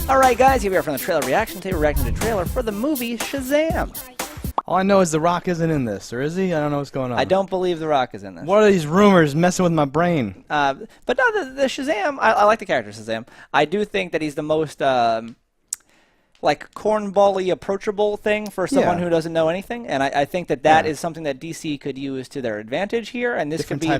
All right, guys, here we are from the trailer reaction. Today we're reacting to the trailer for the movie Shazam. All I know is The Rock isn't in this, or is he? I don't know what's going on. I don't believe The Rock is in this. What are these rumors messing with my brain? But no, the Shazam, I like the character Shazam. I do think that he's the most, like, cornbally approachable thing for someone who doesn't know anything. And I think that is something that DC could use to their advantage here. And this could be a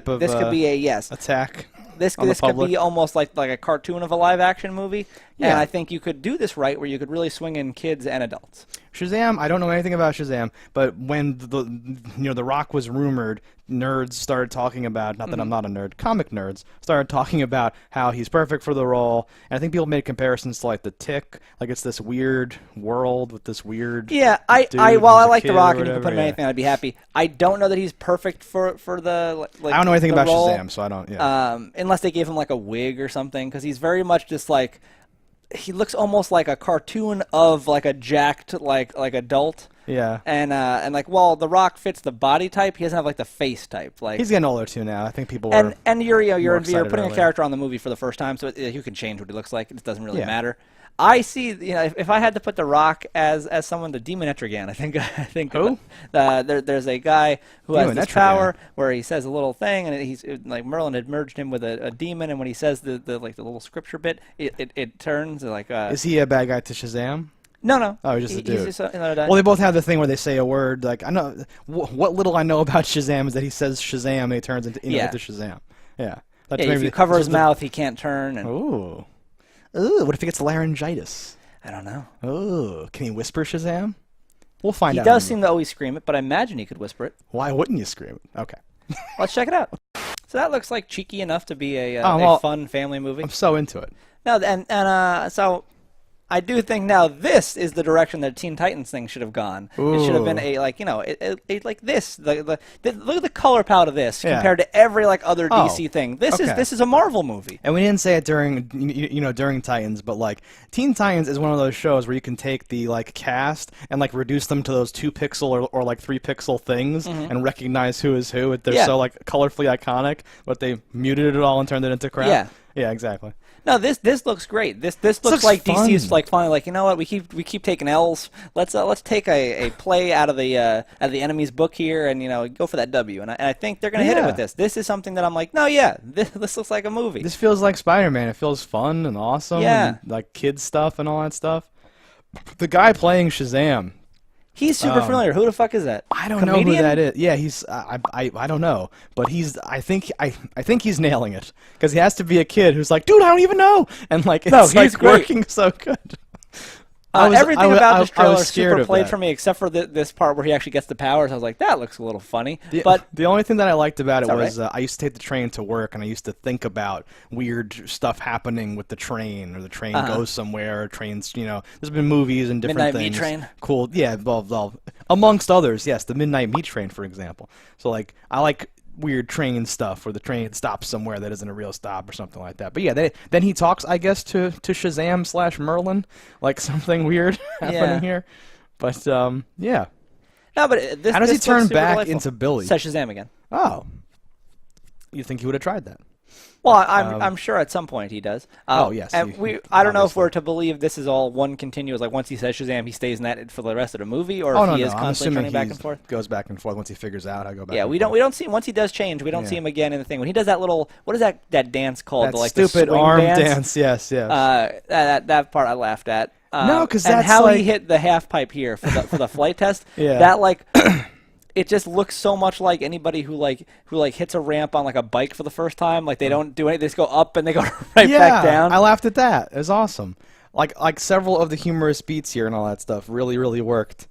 attack. This could be almost like a cartoon of a live-action movie, and I think you could do this right, where you could really swing in kids and adults. Shazam, I don't know anything about Shazam, but when the Rock was rumored, nerds started talking about, not that I'm not a nerd, comic nerds started talking about how he's perfect for the role, and I think people made comparisons to like The Tick, like it's this weird world with this weird. Yeah, while I like The Rock and you can put him in anything, I'd be happy. I don't know that he's perfect for the like. I don't know anything about role, Shazam, so I don't. Yeah. Unless they gave him like a wig or something, because he's very much just like. He looks almost like a cartoon of like a jacked like adult. Yeah. And like while The Rock fits the body type, he doesn't have like the face type. Like he's getting older too now. I think people are. And you're putting a character on the movie for the first time, so you can change what he looks like. It doesn't really matter. I see. If I had to put The Rock as someone, the Demon Etrigan, I think. Who? There's a guy who has this power where he says a little thing, and he's like Merlin had merged him with a demon, and when he says the little scripture bit, it turns like. Is he a bad guy to Shazam? No. Oh, he's just a dude. He's just another guy. Well, they both have the thing where they say a word. Like I know what little I know about Shazam is that he says Shazam and he turns into Shazam. Yeah. If you cover his mouth, he can't turn. And ooh. Ooh, what if he gets laryngitis? I don't know. Ooh, can he whisper Shazam? We'll find out. He does seem to always scream it, but I imagine he could whisper it. Why wouldn't you scream it? Okay. Let's check it out. So that looks like cheeky enough to be a fun family movie. I'm so into it. No, so I do think now this is the direction that Teen Titans thing should have gone. Ooh. It should have been like this. Look at the color palette of this compared to every like other DC thing. This is a Marvel movie. And we didn't say it during during Titans, but like Teen Titans is one of those shows where you can take the like cast and like reduce them to those 2-pixel or like 3-pixel things and recognize who is who. They're so like colorfully iconic, but they muted it all and turned it into crap. Yeah, exactly. No, this looks great. This looks like fun. DC's like finally like, you know what, we keep taking L's. Let's take a play out of the enemy's book here and go for that W. And I think they're gonna hit it with this. This is something that I'm like, no, this looks like a movie. This feels like Spider-Man. It feels fun and awesome. Yeah, and, like kids stuff and all that stuff. The guy playing Shazam. He's super familiar. Who the fuck is that? I don't know who that is. Yeah, he's I don't know, but I think he's nailing it because he has to be a kid who's like, dude, I don't even know, and like it's like working so good. Everything about this trailer super played for me except for this part where he actually gets the powers. I was like, that looks a little funny. But the only thing that I liked about it was I used to take the train to work, and I used to think about weird stuff happening with the train, or the train goes somewhere, or trains, there's been movies and different things. Midnight Meat Train? Cool, yeah, well, amongst others, yes, the Midnight Meat Train, for example. So, like, I like weird train stuff where the train stops somewhere that isn't a real stop or something like that. But yeah, then he talks, I guess, to Shazam / Merlin, like something weird happening here. But yeah. No, but how does he turn back into Billy? Says Shazam again. Oh, you think he would have tried that? Well, I'm sure at some point he does. Oh yes. And I don't know if we're to believe this is all one continuous. Like once he says Shazam, he stays in that for the rest of the movie, or if he is constantly turning back and forth. Goes back and forth once he figures out how to go back. Yeah, we don't see once he does change. We don't see him again in the thing when he does that little. What is that dance called? That like stupid the arm dance. Yes. That part I laughed at. No, because that's and how like... he hit the half pipe here for the flight test. Yeah. That like. It just looks so much like anybody who hits a ramp on like a bike for the first time. Like they don't do anything; they just go up and they go right back down. I laughed at that. It was awesome. Like several of the humorous beats here and all that stuff really worked.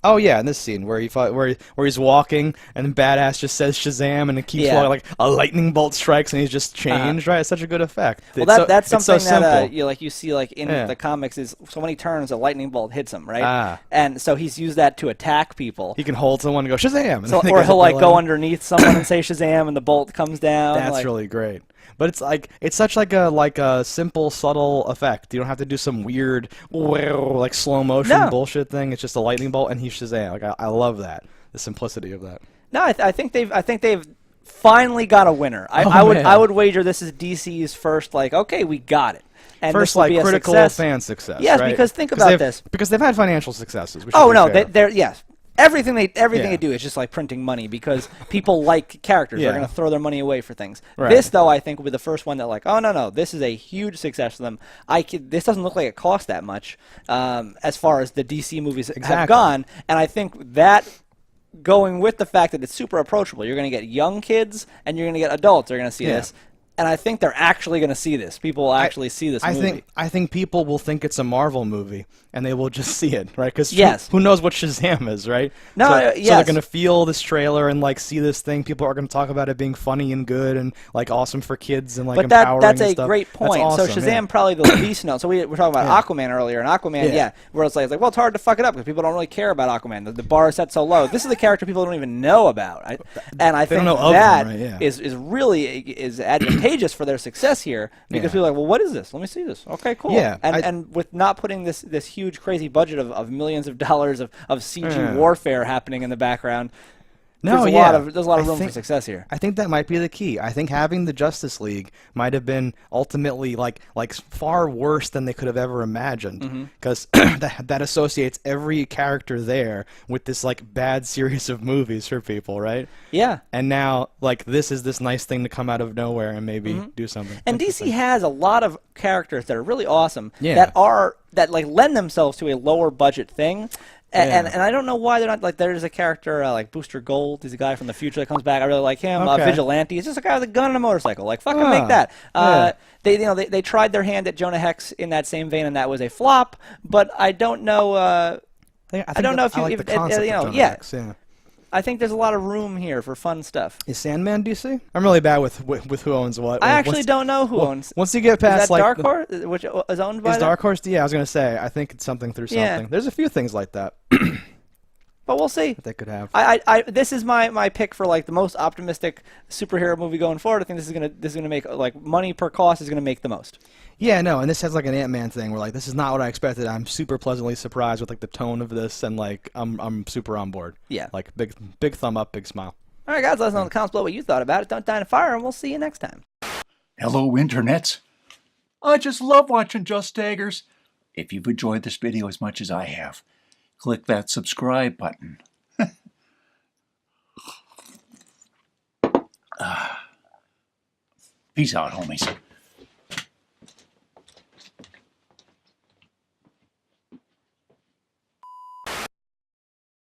Oh yeah, in this scene where he's walking and Badass just says Shazam and it keeps walking, like a lightning bolt strikes and he's just changed. Right, it's such a good effect. Well, that's something that you see like in the comics is so when he turns a lightning bolt hits him, right? And so he's used that to attack people. He can hold someone and go Shazam, and or he'll like go underneath someone and say Shazam and the bolt comes down. That's really great. But it's such like a simple, subtle effect. You don't have to do some weird like slow motion bullshit thing. It's just a lightning bolt and he's Shazam. Like I love that, the simplicity of that. No, I think they've finally got a winner. I would wager this is DC's first like, okay, we got it. and first this will be a critical success. fan success. Yes, right? because think about this. Because they've had financial successes. Oh no, they're yes. Everything they do is just like printing money because people like characters. They're going to throw their money away for things. Right. This, though, I think will be the first one that like, oh no, this is a huge success for them. This doesn't look like it cost that much as far as the DC movies have gone, and I think that going with the fact that it's super approachable, you're going to get young kids and you're going to get adults. They're going to see this. And I think they're actually going to see this. People will actually see this movie. I think people will think it's a Marvel movie, and they will just see it, right? Because who knows what Shazam is, right? No, so they're going to feel this trailer and like see this thing. People are going to talk about it being funny and good and like awesome for kids and like empowering. But that's a great point. Awesome, so Shazam probably the least known. So we were talking about Aquaman earlier, and Aquaman, where it's like, well, it's hard to fuck it up because people don't really care about Aquaman. The bar is set so low. This is the character people don't even know about, and I think that is really advantageous for their success here because people are like, well, what is this? Let me see this. Okay, cool. Yeah, and with not putting this huge crazy budget of millions of dollars of CG warfare happening in the background, there's a lot of room for success here. I think that might be the key. I think having the Justice League might have been ultimately like far worse than they could have ever imagined because that associates every character there with this like bad series of movies for people, right? Yeah. And now like this is this nice thing to come out of nowhere and maybe do something. And DC has a lot of characters that are really awesome that like lend themselves to a lower budget thing. And I don't know why they're not like. There's a character like Booster Gold. He's a guy from the future that comes back. I really like him. Vigilante. He's just a guy with a gun and a motorcycle. Like fucking make that. They tried their hand at Jonah Hex in that same vein, and that was a flop. But I don't know. I don't know if you. I think there's a lot of room here for fun stuff. Is Sandman DC? I'm really bad with who owns what. I actually don't know who owns. Once you get past is that like Dark Horse, which is owned by Dark Horse? Yeah, I was gonna say. I think it's something through something. There's a few things like that. But we'll see. That they could have. This is my pick for like the most optimistic superhero movie going forward. I think this is gonna make like money per cost is gonna make the most. Yeah, no, and this has like an Ant-Man thing where like this is not what I expected. I'm super pleasantly surprised with like the tone of this, and like I'm super on board. Yeah, like big thumb up, big smile. All right, guys, let us know in the comments below what you thought about it. Don't die in a fire, and we'll see you next time. Hello, internets. I just love watching JustDaggers. If you've enjoyed this video as much as I have, click that subscribe button. Peace out, homies.